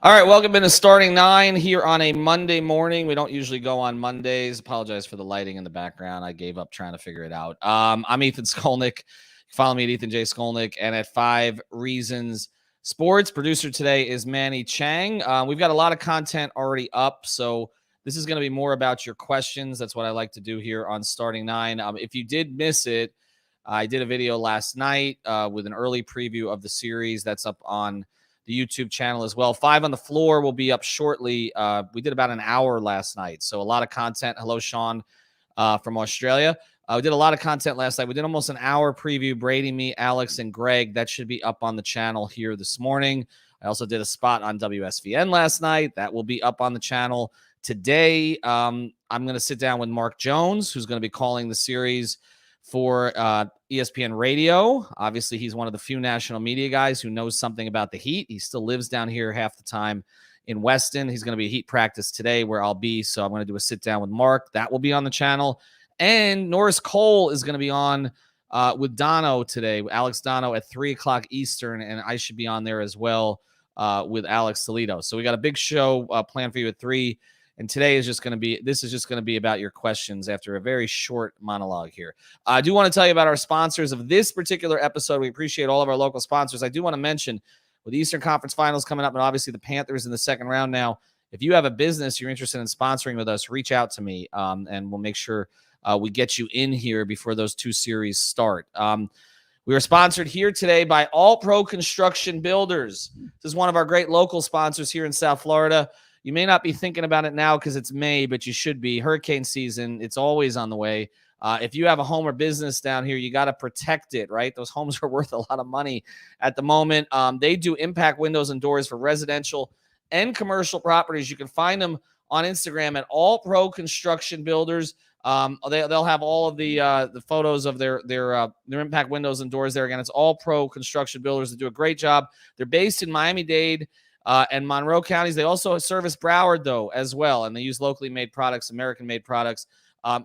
All right, welcome into Starting Nine here on a Monday morning. We don't usually go on Mondays. Apologize for the lighting in the background. I gave up trying to figure it out. I'm Ethan Skolnick. Follow me at Ethan J. Skolnick and at 5 Reasons Sports. Producer today is Manny Chang. We've got a lot of content already up, so this is going to be more about your questions. That's what I like to do here on Starting Nine. If you did miss it, I did a video last night with an early preview of the series that's up on the YouTube channel as well. 5 on the Floor will be up shortly. We did about an hour last night, so a lot of content. Hello, Sean from Australia. We did a lot of content last night. We did almost an hour preview, Brady, me, Alex, and Greg. That should be up on the channel here this morning. I also did a spot on WSVN last night. That will be up on the channel today. I'm going to sit down with Mark Jones, who's going to be calling the series for ESPN Radio. Obviously, he's one of the few national media guys who knows something about the Heat. He still lives down here half the time in Weston. He's going to be at Heat practice today where I'll be, so I'm going to do a sit-down with Mark. That will be on the channel. And Norris Cole is going to be on with Dono today, Alex Dono at 3 o'clock Eastern, and I should be on there as well with Alex Toledo. So we got a big show planned for you at 3. And today is just going to be about your questions after a very short monologue here. I do want to tell you about our sponsors of this particular episode. We appreciate all of our local sponsors. I do want to mention with the Eastern Conference Finals coming up and obviously the Panthers in the second round now, if you have a business you're interested in sponsoring with us, reach out to me and we'll make sure we get you in here before those 2 series start. We are sponsored here today by All Pro Construction Builders. This is one of our great local sponsors here in South Florida. You may not be thinking about it now because it's May, but you should be. Hurricane season, it's always on the way. If you have a home or business down here, you got to protect it, right? Those homes are worth a lot of money at the moment. They do impact windows and doors for residential and commercial properties. You can find them on Instagram at All Pro Construction Builders. They'll have all of the photos of their impact windows and doors there. Again, it's All Pro Construction Builders. They do a great job. They're based in Miami-Dade and Monroe counties. They also service Broward, though, as well, and they use locally made products, American-made products.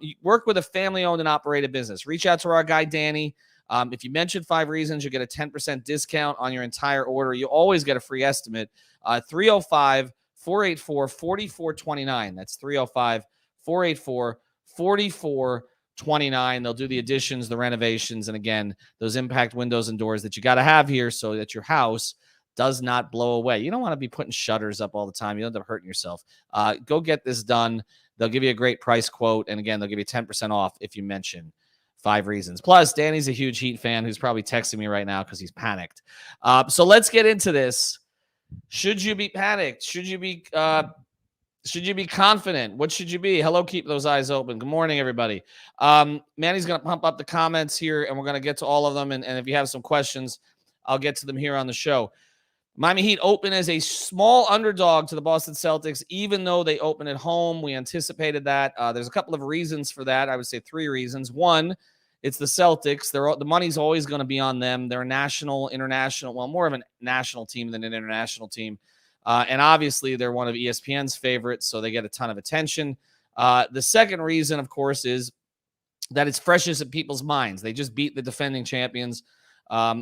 You work with a family-owned and operated business. Reach out to our guy, Danny. If you mention 5 Reasons, you get a 10% discount on your entire order. You always get a free estimate. 305-484-4429. That's 305-484-4429. They'll do the additions, the renovations, and, again, those impact windows and doors that you got to have here so that your house does not blow away. You don't want to be putting shutters up all the time. You'll end up hurting yourself. Go get this done. They'll give you a great price quote. And again, they'll give you 10% off if you mention 5 Reasons. Plus, Danny's a huge Heat fan who's probably texting me right now because he's panicked. So let's get into this. Should you be panicked? Should you be confident? What should you be? Hello, keep those eyes open. Good morning, everybody. Manny's going to pump up the comments here, and we're going to get to all of them. And if you have some questions, I'll get to them here on the show. Miami Heat open as a small underdog to the Boston Celtics, even though they open at home. We anticipated that. There's a couple of reasons for that. I would say 3 reasons. One, it's the Celtics. The money's always going to be on them. They're a international, more of a national team than an international team. And obviously, they're one of ESPN's favorites, so they get a ton of attention. The second reason, of course, is that it's freshest in people's minds. They just beat the defending champions.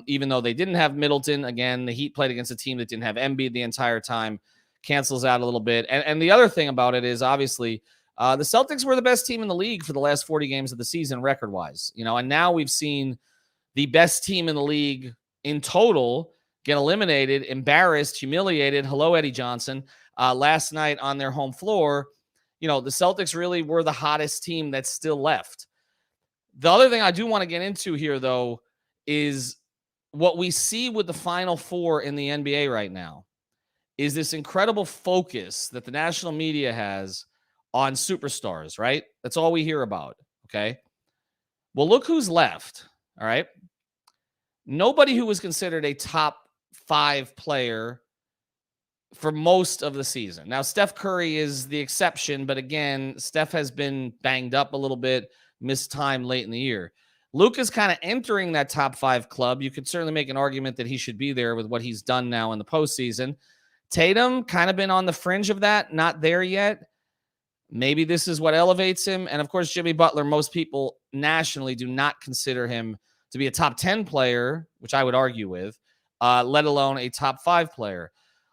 Even though they didn't have Middleton. Again, the Heat played against a team that didn't have Embiid the entire time. Cancels out a little bit. And the other thing about it is, obviously, the Celtics were the best team in the league for the last 40 games of the season record-wise. And now we've seen the best team in the league in total get eliminated, embarrassed, humiliated. Hello, Eddie Johnson. Last night on their home floor, the Celtics really were the hottest team that's still left. The other thing I do want to get into here, though, is what we see with the Final Four in the NBA right now is this incredible focus that the national media has on superstars, right? That's all we hear about, okay? Well, look who's left, all right? Nobody who was considered a top 5 player for most of the season. Now, Steph Curry is the exception, but again, Steph has been banged up a little bit, missed time late in the year. Luka's kind of entering that top 5 club. You could certainly make an argument that he should be there with what he's done now in the postseason. Tatum kind of been on the fringe of that, not there yet. Maybe this is what elevates him. And of course, Jimmy Butler, most people nationally do not consider him to be a top 10 player, which I would argue with, let alone a top 5 player.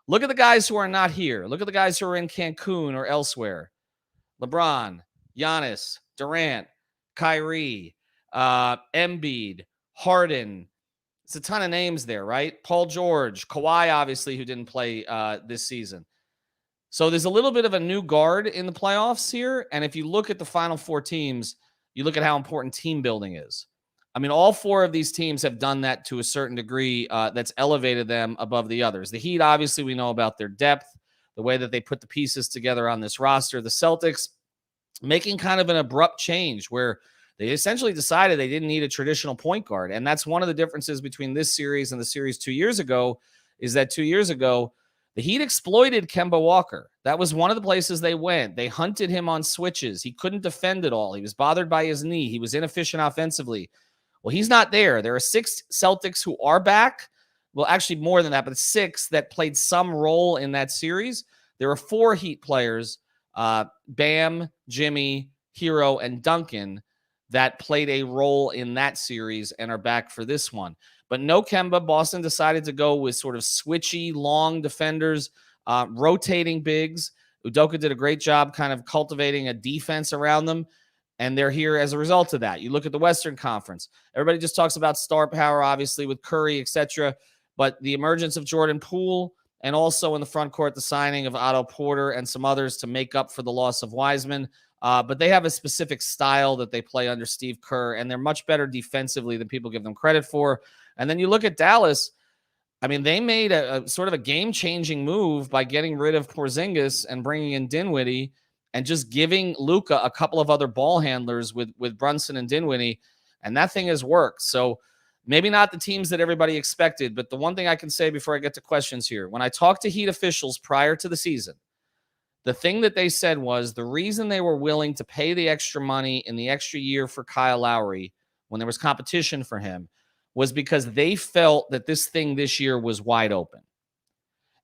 Look at the guys who are not here. Look at the guys who are in Cancun or elsewhere. LeBron, Giannis, Durant, Kyrie, Embiid, Harden. It's a ton of names there, right? Paul George, Kawhi, obviously, who didn't play this season. So there's a little bit of a new guard in the playoffs here. And if you look at the final four teams, you look at how important team building is. I mean, all four of these teams have done that to a certain degree that's elevated them above the others. The Heat, obviously, we know about their depth, the way that they put the pieces together on this roster. The Celtics making kind of an abrupt change where they essentially decided they didn't need a traditional point guard. And that's one of the differences between this series and the series 2 years ago, is that 2 years ago, the Heat exploited Kemba Walker. That was one of the places they went. They hunted him on switches. He couldn't defend at all. He was bothered by his knee. He was inefficient offensively. Well, he's not there. There are 6 Celtics who are back. Well, actually more than that, but 6 that played some role in that series. There are 4 Heat players, Bam, Jimmy, Herro, and Duncan, that played a role in that series and are back for this one. But no Kemba. Boston decided to go with sort of switchy, long defenders, rotating bigs. Udoka did a great job kind of cultivating a defense around them, and they're here as a result of that. You look at the Western Conference. Everybody just talks about star power, obviously, with Curry, etc., but the emergence of Jordan Poole, and also in the front court, the signing of Otto Porter and some others to make up for the loss of Wiseman. But they have a specific style that they play under Steve Kerr, and they're much better defensively than people give them credit for. And then you look at Dallas. I mean, they made a sort of a game-changing move by getting rid of Porzingis and bringing in Dinwiddie and just giving Luka a couple of other ball handlers with Brunson and Dinwiddie, and that thing has worked. So maybe not the teams that everybody expected, but the one thing I can say before I get to questions here, when I talked to Heat officials prior to the season, the thing that they said was the reason they were willing to pay the extra money in the extra year for Kyle Lowry when there was competition for him was because they felt that this thing this year was wide open.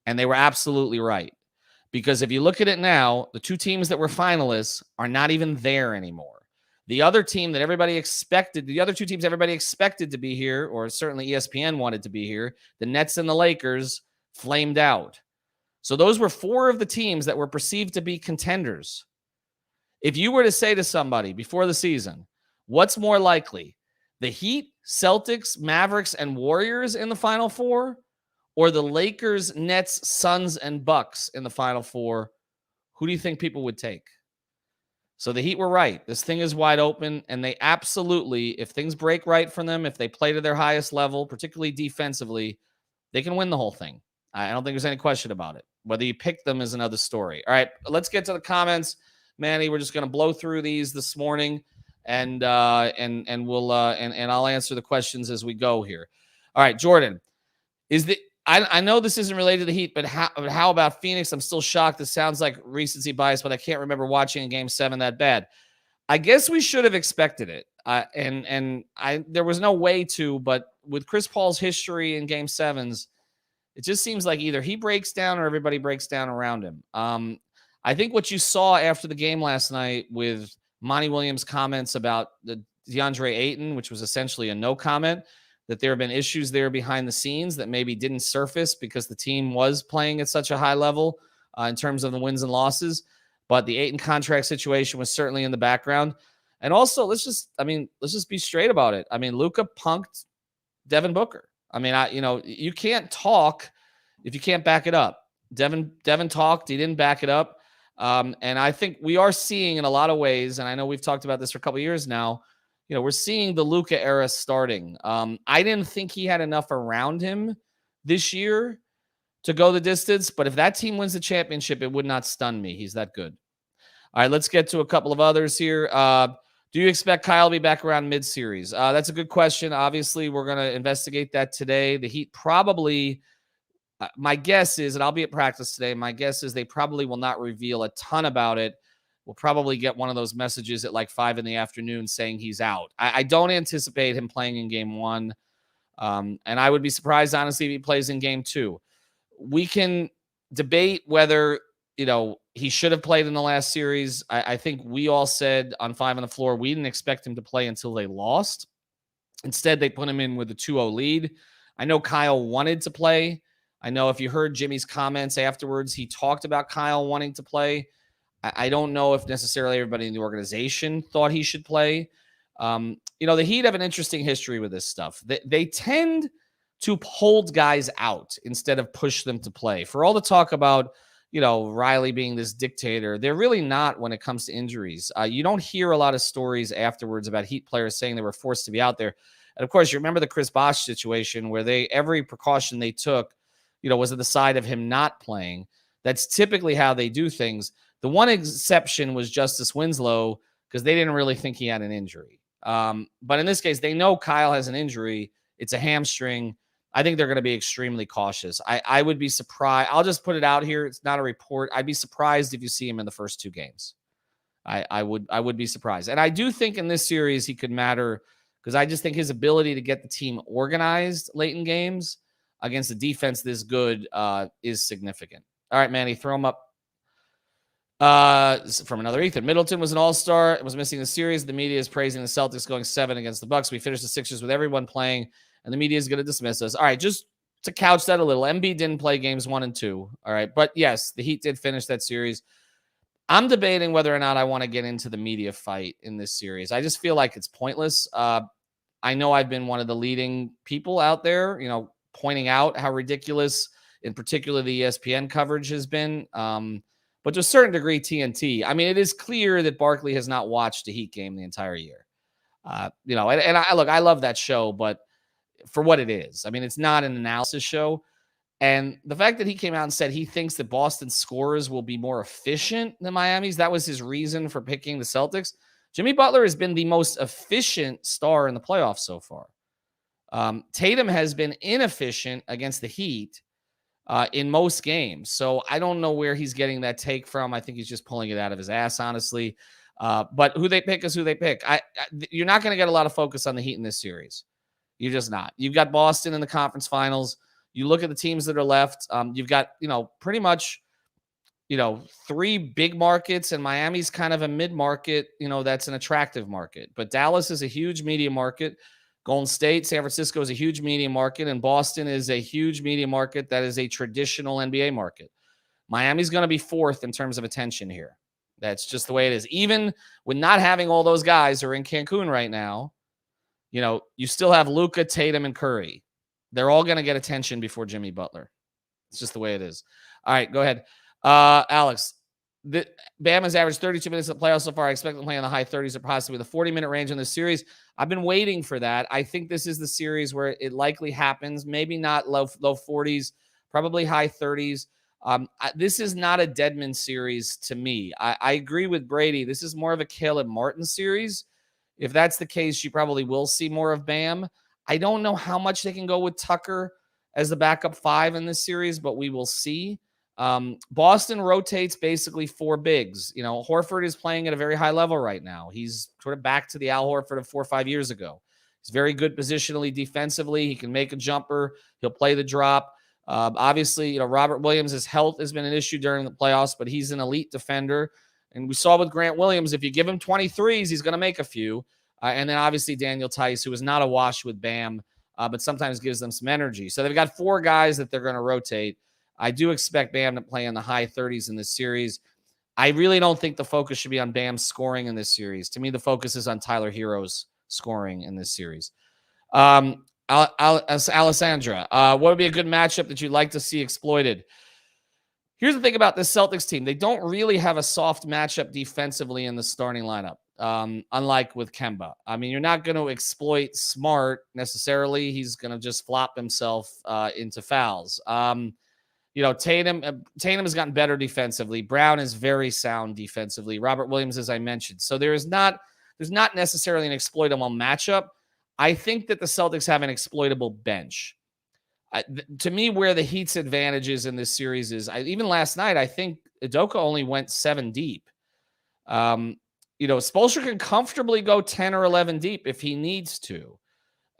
And they were absolutely right. Because if you look at it now, the 2 teams that were finalists are not even there anymore. The other team that everybody expected, the other 2 teams everybody expected to be here, or certainly ESPN wanted to be here, the Nets and the Lakers, flamed out. So those were 4 of the teams that were perceived to be contenders. If you were to say to somebody before the season, what's more likely, the Heat, Celtics, Mavericks, and Warriors in the Final Four, or the Lakers, Nets, Suns, and Bucks in the Final Four, who do you think people would take? So the Heat were right. This thing is wide open, and they absolutely, if things break right for them, if they play to their highest level, particularly defensively, they can win the whole thing. I don't think there's any question about it. Whether you pick them is another story. All right, let's get to the comments. Manny, we're just going to blow through these this morning, and we'll and I'll answer the questions as we go here. All right, Jordan, I know this isn't related to the Heat, but how about Phoenix? I'm still shocked. This sounds like recency bias, but I can't remember watching a Game 7 that bad. I guess we should have expected it, there was no way to. But with Chris Paul's history in Game 7s, it just seems like either he breaks down or everybody breaks down around him. I think what you saw after the game last night with Monty Williams' comments about the DeAndre Ayton, which was essentially a no comment, that there have been issues there behind the scenes that maybe didn't surface because the team was playing at such a high level in terms of the wins and losses. But the Ayton contract situation was certainly in the background. And also, let's just be straight about it. I mean, Luka punked Devin Booker. I mean, you can't talk if you can't back it up. Devin talked. He didn't back it up. And I think we are seeing in a lot of ways, and I know we've talked about this for a couple of years now, we're seeing the Luka era starting. I didn't think he had enough around him this year to go the distance, but if that team wins the championship, it would not stun me. He's that good. All right, let's get to a couple of others here. Do you expect Kyle to be back around mid-series? That's a good question. Obviously, we're going to investigate that today. The Heat probably, my guess is, and I'll be at practice today, my guess is they probably will not reveal a ton about it. We'll probably get one of those messages at like 5 p.m. saying he's out. I don't anticipate him playing in Game 1, and I would be surprised, honestly, if he plays in Game 2. We can debate whether he should have played in the last series. I think we all said on 5 on the Floor we didn't expect him to play until they lost. Instead, they put him in with a 2-0 lead. I know Kyle wanted to play. I know if you heard Jimmy's comments afterwards, he talked about Kyle wanting to play. I don't know if necessarily everybody in the organization thought he should play. The Heat have an interesting history with this stuff. They tend to hold guys out instead of push them to play. For all the talk about, Riley being this dictator, they're really not when it comes to injuries. You don't hear a lot of stories afterwards about Heat players saying they were forced to be out there. And of course, you remember the Chris Bosh situation where every precaution they took, was at the side of him not playing. That's typically how they do things. The one exception was Justice Winslow because they didn't really think he had an injury. But in this case, they know Kyle has an injury. It's a hamstring. I think they're going to be extremely cautious. I would be surprised. I'll just put it out here. It's not a report. I'd be surprised if you see him in the first 2 games. I would be surprised. And I do think in this series he could matter because I just think his ability to get the team organized late in games against a defense this good is significant. All right, Manny, throw him up. From another Ethan. Middleton was an all-star. It was missing the series. The media is praising the Celtics going 7 against the Bucks. We finished the Sixers with everyone playing, and the media is going to dismiss us. All right, just to couch that a little, Embiid didn't play games 1 and 2. All right, but yes, the Heat did finish that series. I'm debating whether or not I want to get into the media fight in this series. I just feel like it's pointless. I know I've been one of the leading people out there, pointing out how ridiculous, in particular, the ESPN coverage has been. But to a certain degree, TNT. I mean, it is clear that Barkley has not watched a Heat game the entire year. I love that show, but for what it is, I mean, it's not an analysis show. And the fact that he came out and said he thinks that Boston's scorers will be more efficient than Miami's, that was his reason for picking the Celtics. Jimmy Butler has been the most efficient star in the playoffs so far. Tatum has been inefficient against the Heat in most games. So I don't know where he's getting that take from. I think he's just pulling it out of his ass, honestly. But who they pick is who they pick. You're not going to get a lot of focus on the Heat in this series. You're just not. You've got Boston in the conference finals. You look at the teams that are left. You've got, pretty much, 3 big markets, and Miami's kind of a mid-market, that's an attractive market. But Dallas is a huge media market. Golden State, San Francisco is a huge media market, and Boston is a huge media market that is a traditional NBA market. Miami's going to be 4th in terms of attention here. That's just the way it is. Even with not having all those guys who are in Cancun right now, you still have Luka, Tatum, and Curry. They're all going to get attention before Jimmy Butler. It's just the way it is. All right, go ahead. Alex, Bam has averaged 32 minutes in the playoffs so far. I expect them to play in the high 30s or possibly the 40-minute range in this series. I've been waiting for that. I think this is the series where it likely happens. Maybe not low 40s, probably high 30s. This is not a Deadman series to me. I agree with Brady. This is more of a Caleb Martin series. If that's the case, you probably will see more of Bam. I don't know how much they can go with Tucker as the backup 5 in this series, but we will see. Boston rotates basically 4 bigs. Horford is playing at a very high level right now. He's sort of back to the Al Horford of 4 or 5 years ago. He's very good positionally, defensively. He can make a jumper. He'll play the drop. Obviously, Robert Williams' health has been an issue during the playoffs, but he's an elite defender. And we saw with Grant Williams, if you give him 23s, he's going to make a few. And then obviously Daniel Tice, who is not a wash with Bam, but sometimes gives them some energy. So they've got 4 guys that they're going to rotate. I do expect Bam to play in the high 30s in this series. I really don't think the focus should be on Bam's scoring in this series. To me, the focus is on Tyler Herro's scoring in this series. Alessandra, what would be a good matchup that you'd like to see exploited? Here's the thing about this Celtics team. They don't really have a soft matchup defensively in the starting lineup, unlike with Kemba. I mean, you're not going to exploit Smart necessarily. He's going to just flop himself into fouls. Tatum has gotten better defensively. Brown is very sound defensively. Robert Williams, as I mentioned. So there's not necessarily an exploitable matchup. I think that the Celtics have an exploitable bench. To me, where the Heat's advantage is in this series is, even last night, I think Udoka only went 7 deep. Spoelstra can comfortably go 10 or 11 deep if he needs to,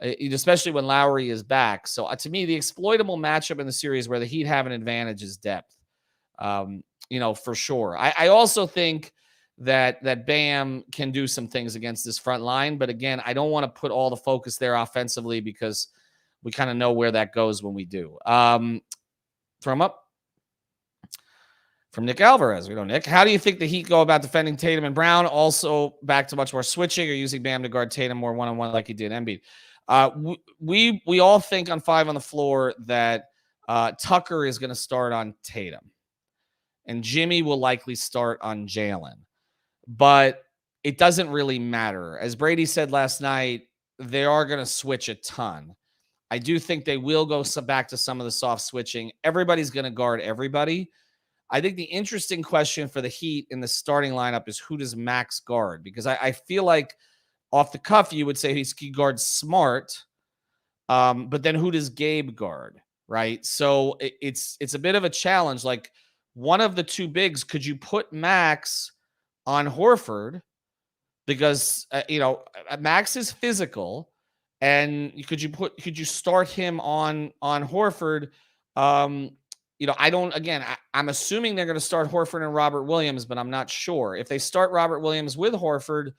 especially when Lowry is back. So to me, the exploitable matchup in the series where the Heat have an advantage is depth, for sure. I also think that Bam can do some things against this front line. But again, I don't want to put all the focus there offensively because we kind of know where that goes when we do. Throw him up. From Nick Alvarez. We know, Nick, how do you think the Heat go about defending Tatum and Brown? Also, back to much more switching or using Bam to guard Tatum more one-on-one like he did Embiid. We all think on 5 on the floor that Tucker is going to start on Tatum, and Jimmy will likely start on Jalen. But it doesn't really matter. As Brady said last night, they are going to switch a ton. I do think they will go back to some of the soft switching. Everybody's going to guard everybody. I think the interesting question for the Heat in the starting lineup is who does Max guard? Because I feel like off the cuff, you would say he guards Smart, but then who does Gabe guard, right? So it's a bit of a challenge. Like one of the two bigs, could you put Max on Horford? Because, Max is physical, and could you start him on Horford? I'm assuming they're going to start Horford and Robert Williams, but I'm not sure. If they start Robert Williams with Horford,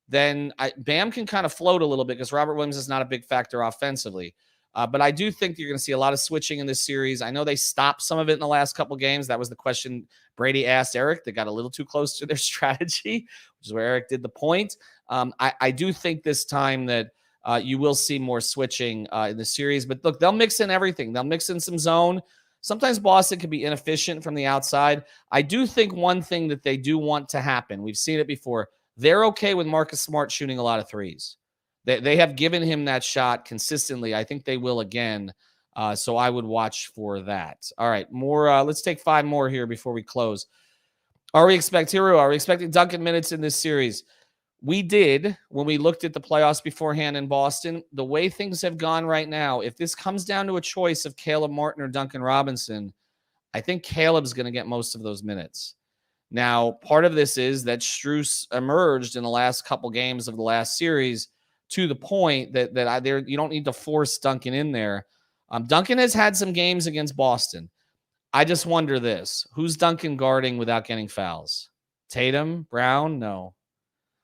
then Bam can kind of float a little bit because Robert Williams is not a big factor offensively. But I do think you're going to see a lot of switching in this series. I know they stopped some of it in the last couple games. That was the question Brady asked Eric. They got a little too close to their strategy, which is where Eric did the point. I do think this time that you will see more switching in the series. But look, they'll mix in everything. They'll mix in some zone. Sometimes Boston can be inefficient from the outside. I do think one thing that they do want to happen, we've seen it before, they're okay with Marcus Smart shooting a lot of threes. They have given him that shot consistently. I think they will again. So I would watch for that. All right, more. Let's take 5 more here before we close. Are we expecting Duncan minutes in this series? We did when we looked at the playoffs beforehand in Boston. The way things have gone right now, if this comes down to a choice of Caleb Martin or Duncan Robinson, I think Caleb's going to get most of those minutes. Now, part of this is that Strus emerged in the last couple games of the last series to the point that you don't need to force Duncan in there. Duncan has had some games against Boston. I just wonder this. Who's Duncan guarding without getting fouls? Tatum? Brown? No.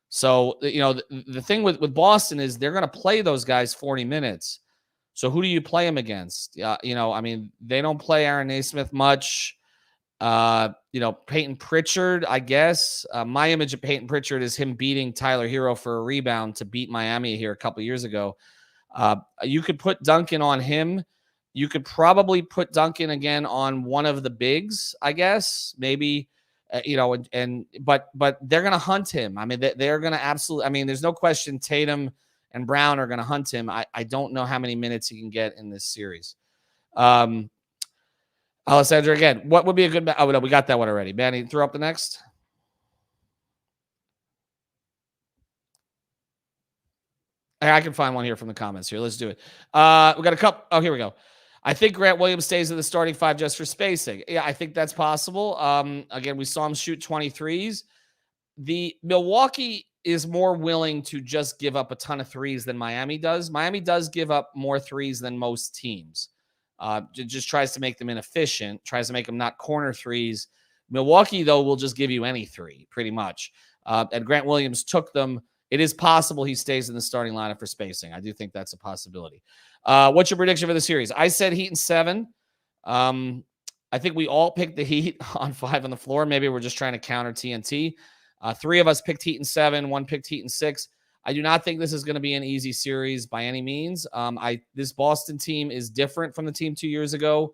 So, the thing with Boston is they're going to play those guys 40 minutes. So who do you play them against? They don't play Aaron Naismith much. Peyton Pritchard, I guess. My image of Peyton Pritchard is him beating Tyler Herro for a rebound to beat Miami here a couple years ago. You could put Duncan on him. You could probably put Duncan again on one of the bigs, I guess. Maybe, but they're going to hunt him. I mean, they're going to absolutely, there's no question Tatum and Brown are going to hunt him. I don't know how many minutes he can get in this series. Alessandra, again, what would be a good? Oh, no, we got that one already. Manny, throw up the next. I can find one here from the comments here. Let's do it. We got a couple. Oh, here we go. I think Grant Williams stays in the starting 5 just for spacing. Yeah, I think that's possible. Again, we saw him shoot 23s. The Milwaukee is more willing to just give up a ton of threes than Miami does. Miami does give up more threes than most teams. Just tries to make them inefficient, tries to make them not corner threes. Milwaukee, though, will just give you any three, pretty much. And Grant Williams took them. It is possible he stays in the starting lineup for spacing. I do think that's a possibility. What's your prediction for the series? I said Heat in 7. I think we all picked the Heat on 5 on the floor. Maybe we're just trying to counter TNT. 3 of us picked Heat in 7. 1 picked Heat in 6. I do not think this is going to be an easy series by any means. This Boston team is different from the team 2 years ago.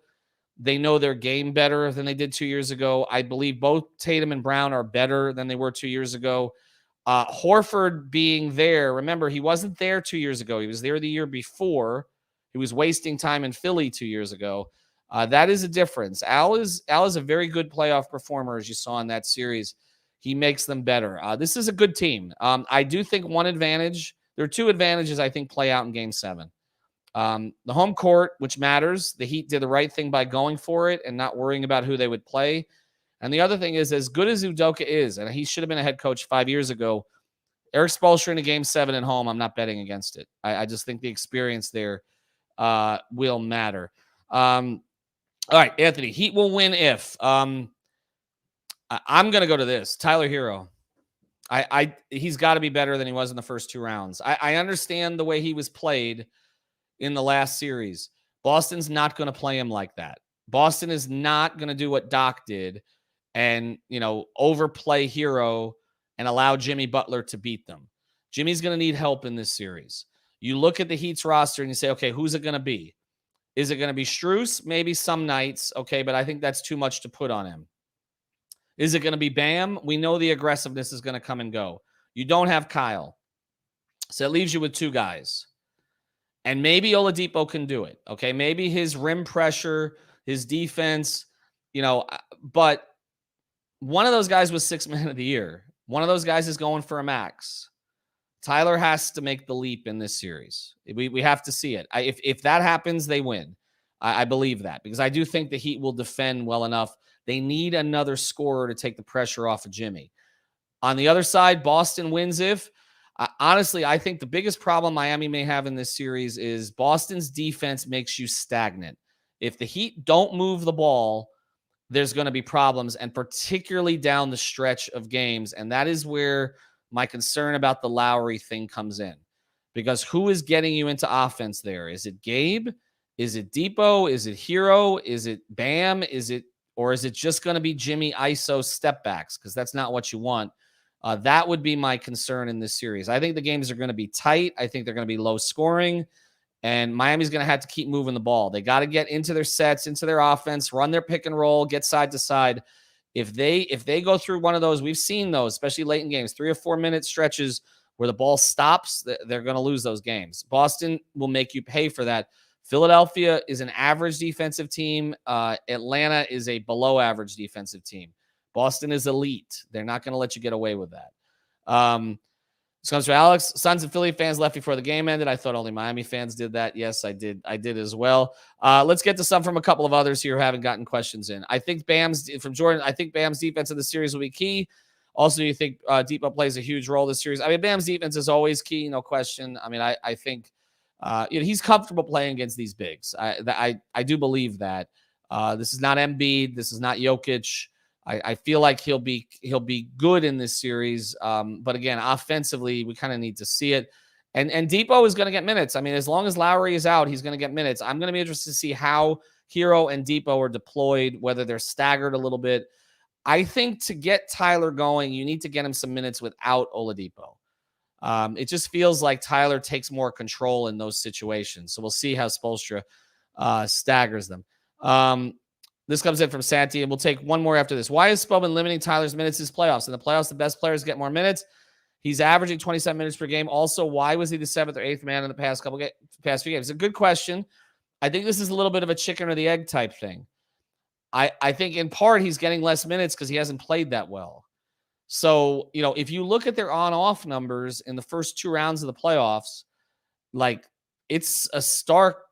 They know their game better than they did 2 years ago. I believe both Tatum and Brown are better than they were 2 years ago. Horford being there, remember, he wasn't there 2 years ago. He was there the year before. He was wasting time in Philly 2 years ago. That is a difference. Al is a very good playoff performer, as you saw in that series. He makes them better. This is a good team. I do think one advantage, there are 2 advantages I think play out in Game 7. The home court, which matters. The Heat did the right thing by going for it and not worrying about who they would play. And the other thing is, as good as Udoka is, and he should have been a head coach 5 years ago, Eric Spoelstra in a Game 7 at home, I'm not betting against it. I just think the experience there will matter. All right, Anthony, Heat will win if. I'm going to go to this. Tyler Herro. He's got to be better than he was in the first 2 rounds. I understand the way he was played in the last series. Boston's not going to play him like that. Boston is not going to do what Doc did and, overplay Herro and allow Jimmy Butler to beat them. Jimmy's going to need help in this series. You look at the Heat's roster and you say, okay, who's it going to be? Is it going to be Strus? Maybe some nights, okay, but I think that's too much to put on him. Is it going to be Bam? We know the aggressiveness is going to come and go. You don't have Kyle. So it leaves you with two guys. And maybe Oladipo can do it, okay? Maybe his rim pressure, his defense, but one of those guys was Sixth Man of the Year. One of those guys is going for a max. Tyler has to make the leap in this series. We have to see it. If that happens, they win. I believe that because I do think the Heat will defend well enough. They need another scorer to take the pressure off of Jimmy. On the other side, Boston wins if. Honestly, I think the biggest problem Miami may have in this series is Boston's defense makes you stagnant. If the Heat don't move the ball, there's going to be problems, and particularly down the stretch of games. And that is where my concern about the Lowry thing comes in. Because who is getting you into offense there? Is it Gabe? Is it Depot? Is it Herro? Is it Bam? Or is it just going to be Jimmy ISO step backs? Because that's not what you want. That would be my concern in this series. I think the games are going to be tight. I think they're going to be low scoring. And Miami's going to have to keep moving the ball. They got to get into their sets, into their offense, run their pick and roll, get side to side. If they go through one of those, we've seen those, especially late in games, 3 or 4 minute stretches where the ball stops, they're going to lose those games. Boston will make you pay for that. Philadelphia is an average defensive team. Atlanta is a below average defensive team. Boston is elite. They're not going to let you get away with that. This comes from Alex. Suns and Philly fans left before the game ended. I thought only Miami fans did that. Yes, I did. I did as well. Let's get to some from a couple of others here who haven't gotten questions in. I think Bam's defense in the series will be key. Also, do you think Depot plays a huge role this series? I mean, Bam's defense is always key, no question. I mean, I think he's comfortable playing against these bigs. I do believe that. This is not Embiid. This is not Jokic. I feel like he'll be good in this series. But again, offensively, we kind of need to see it. And Depot is going to get minutes. I mean, as long as Lowry is out, he's going to get minutes. I'm going to be interested to see how Herro and Depot are deployed, whether they're staggered a little bit. I think to get Tyler going, you need to get him some minutes without Oladipo. It just feels like Tyler takes more control in those situations. So we'll see how Spoelstra staggers them. This comes in from Santi, and we'll take one more after this. Why is Spellman limiting Tyler's minutes in his playoffs? In the playoffs, the best players get more minutes. He's averaging 27 minutes per game. Also, why was he the 7th or 8th man in the past few games? It's a good question. I think this is a little bit of a chicken or the egg type thing. I think in part he's getting less minutes because he hasn't played that well. So, if you look at their on-off numbers in the first 2 rounds of the playoffs, like it's a stark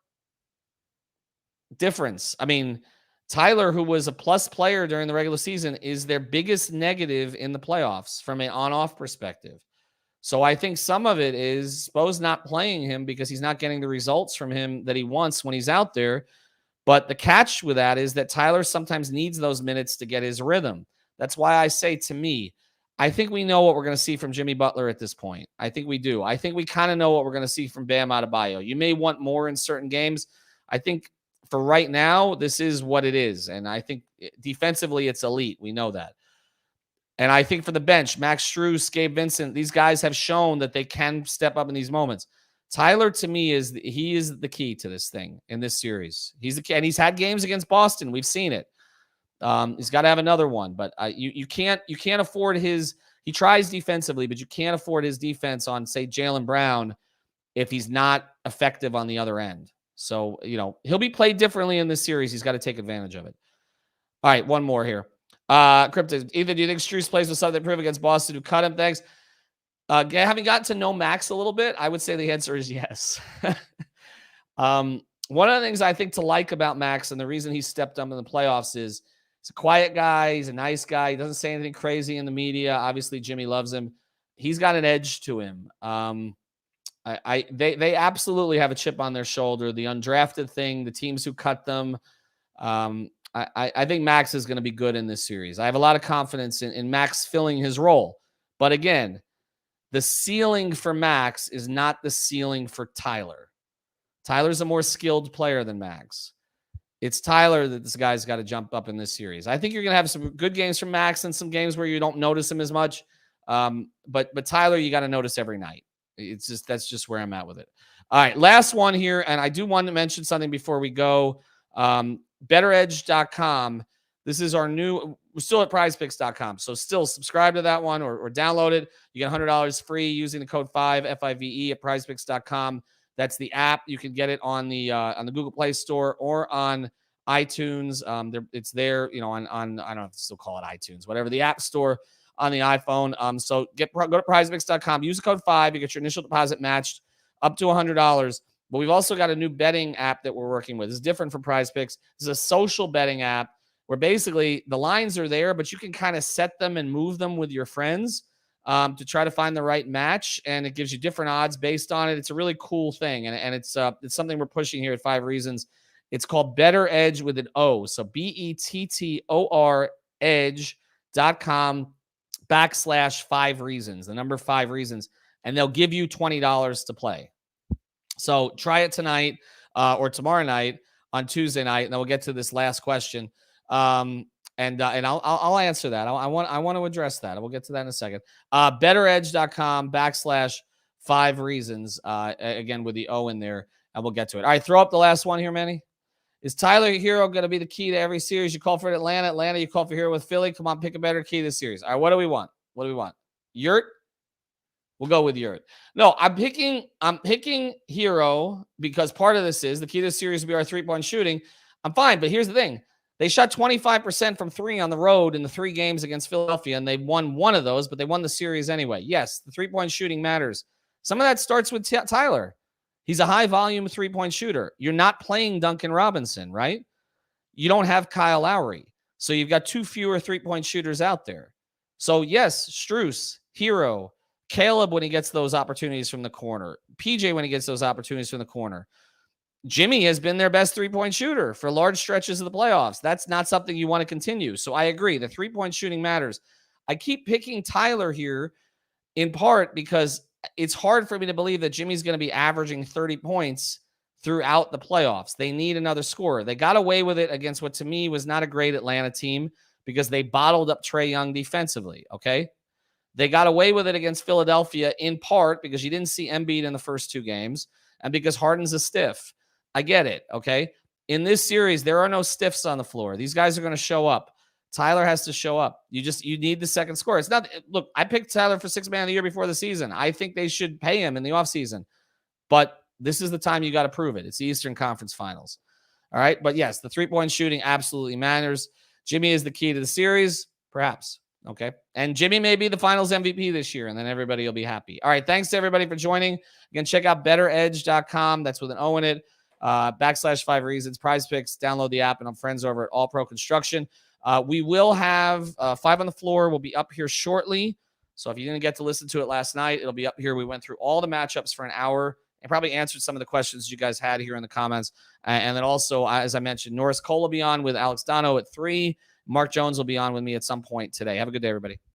difference. I mean, Tyler, who was a plus player during the regular season, is their biggest negative in the playoffs from an on-off perspective. So I think some of it is Spo's not playing him because he's not getting the results from him that he wants when he's out there. But the catch with that is that Tyler sometimes needs those minutes to get his rhythm. That's why I say, to me, I think we know what we're going to see from Jimmy Butler at this point. I think we do. I think we kind of know what we're going to see from Bam Adebayo. You may want more in certain games. I think for right now, this is what it is. And I think defensively, it's elite. We know that. And I think for the bench, Max Strus, Gabe Vincent, these guys have shown that they can step up in these moments. Tyler, to me, is the key to this thing in this series. He's the key, and he's had games against Boston. We've seen it. He's got to have another one, but you can't afford his. He tries defensively, but you can't afford his defense on, say, Jaylen Brown if he's not effective on the other end. So, he'll be played differently in this series. He's got to take advantage of it. All right, one more here. Crypto, Ethan, do you think Strus plays with something to prove against Boston who cut him? Thanks. Having gotten to know Max a little bit, I would say the answer is yes. One of the things I think to like about Max and the reason he stepped up in the playoffs is he's a quiet guy. He's a nice guy. He doesn't say anything crazy in the media. Obviously, Jimmy loves him. He's got an edge to him. They absolutely have a chip on their shoulder. The undrafted thing, the teams who cut them. I think Max is going to be good in this series. I have a lot of confidence in Max filling his role. But again, the ceiling for Max is not the ceiling for Tyler. Tyler's a more skilled player than Max. It's Tyler that this guy's got to jump up in this series. I think you're going to have some good games from Max and some games where you don't notice him as much. But Tyler, you got to notice every night. That's just where I'm at with it. All right, last one here, and I do want to mention something before we go. BetterEdge.com. This is our new. We're still at PrizePicks.com, so still subscribe to that one or download it. You get $100 free using the code 5FIVE at PrizePicks.com. That's the app. You can get it on the Google Play Store or on iTunes. It's there, on I don't know if to still call it iTunes, whatever, the App Store on the iPhone. So go to PrizePicks.com. Use the code 5. You get your initial deposit matched up to $100. But we've also got a new betting app that we're working with. It's different from PrizePicks. This is a social betting app where basically the lines are there, but you can kind of set them and move them with your friends to try to find the right match, and it gives you different odds based on it. It's a really cool thing, and it's something we're pushing here at 5 Reasons. It's called Better Edge with an O, so BETTOR edge.com/5 reasons, the number 5 reasons, and they'll give you $20 to play. So try it tonight or tomorrow night on Tuesday night, and then we'll get to this last question. And I'll answer that. I want to address that. We'll get to that in a second. BetterEdge.com/5 reasons. Again, with the O in there, and we'll get to it. All right, throw up the last one here, Manny. Is Tyler Herro going to be the key to every series? You call for Atlanta. Atlanta, you call for Herro with Philly. Come on, pick a better key to the series. All right, what do we want? Yurt? We'll go with Yurt. No, I'm picking Herro because part of this is the key to the series will be our 3-point shooting. I'm fine, but here's the thing. They shot 25% from 3 on the road in the 3 games against Philadelphia, and they won one of those, but they won the series anyway. Yes, the 3-point shooting matters. Some of that starts with Tyler. He's a high-volume 3-point shooter. You're not playing Duncan Robinson, right? You don't have Kyle Lowry. So you've got 2 fewer 3-point shooters out there. So, yes, Strus, Herro, Caleb when he gets those opportunities from the corner, PJ when he gets those opportunities from the corner. Jimmy has been their best 3-point shooter for large stretches of the playoffs. That's not something you want to continue. So I agree. The 3-point shooting matters. I keep picking Tyler here in part because it's hard for me to believe that Jimmy's going to be averaging 30 points throughout the playoffs. They need another scorer. They got away with it against what to me was not a great Atlanta team because they bottled up Trae Young defensively, okay? They got away with it against Philadelphia in part because you didn't see Embiid in the first 2 games and because Harden's a stiff. I get it, okay? In this series, there are no stiffs on the floor. These guys are going to show up. Tyler has to show up. You need the second scorer. It's not, look, I picked Tyler for 6th man of the year before the season. I think they should pay him in the offseason. But this is the time you got to prove it. It's the Eastern Conference Finals. All right? But yes, the 3-point shooting absolutely matters. Jimmy is the key to the series, perhaps. Okay. And Jimmy may be the finals MVP this year, and then everybody will be happy. All right. Thanks to everybody for joining. Again, check out betteredge.com. That's with an O in it. /5 reasons. Prize Picks. Download the app, and I'm friends over at All Pro Construction. We will have 5 on the floor. We'll be up here shortly. So if you didn't get to listen to it last night, it'll be up here. We went through all the matchups for an hour and probably answered some of the questions you guys had here in the comments. And then also, as I mentioned, Norris Cole will be on with Alex Dono at 3. Mark Jones will be on with me at some point today. Have a good day, everybody.